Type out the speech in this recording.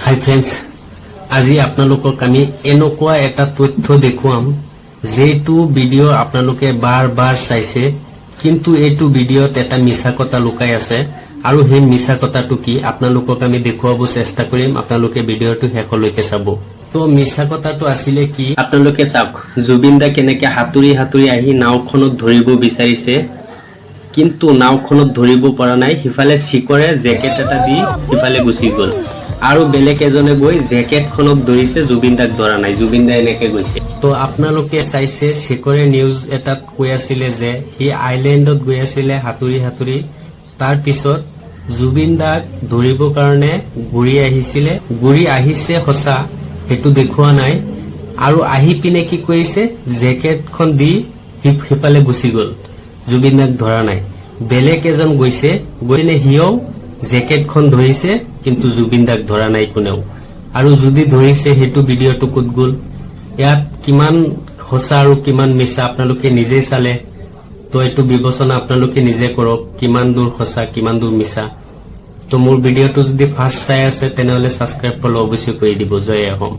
হাই friends, আজি আপোনালোকক আমি এনেকুৱা এটা তথ্য দেখুৱাম যেটো ভিডিও আপোনালোকে বাৰ বাৰ চাইছে, কিন্তু এইটো ভিডিওত এটা মিছা কথা লুকাই আছে আৰু সেই মিছা কথাটো কি আপোনালোকক আমি দেখুৱাব চেষ্টা কৰিম। আপোনালোকে ভিডিওটো শেষলৈকে চাব। তো মিছা কথাটো আছিলে কি, আপোনালোকে চাওক জুবিন দা কেনেকে হাতুৰি হাতুৰি আহি নাওখনত ধৰিব বিচাৰিছে, কিন্তু নাওখনত ধৰিব পৰা নাই। সিফালে চিকৰে জেকেট এটা দি সিফালে গুচি গ'ল আৰু বেলেগ এজনে গৈ জেকেটখনত ধৰিছে, জুবিন দাক ধৰা নাই। জুবিন দা এনেকে গৈছে। তো আপোনালোকে চাইছে চিকৰে নিউজ এটাত কৈ আছিলে যে সি আইলেণ্ডত গৈ আছিলে হাতুৰি হাতুৰি, তাৰ পিছত জুবিন দাক ধৰিব কাৰণে ঘূৰি আহিছিলে। ঘূৰি আহিছে সঁচা, সেইটো দেখুওৱা নাই। আৰু আহি পিনে কি কৰিছে, জেকেটখন দি সিফালে গুচি গ'ল, জুবিন দাক ধৰা নাই। বেলেগ এজন গৈছে, গৈ পিনে সিও জেকেটখন ধৰিছে, কিন্তু জুবিন দাক ধৰা নাই কোনেও। আৰু যদি ধৰিছে সেইটো ভিডিওটো ক'ত গ'ল? ইয়াত কিমান সঁচা আৰু কিমান মিছা আপোনালোকে নিজে চালে, তো এইটো বিবেচনা আপোনালোকে নিজে কৰক, কিমান দূৰ সঁচা কিমান দূৰ মিছা। তো মোৰ ভিডিওটো যদি ফাৰ্ষ্ট চাই আছে তেনেহলে সাবস্ক্ৰাইব ফলো অৱশ্যই কৰি দিব। জয় অসম।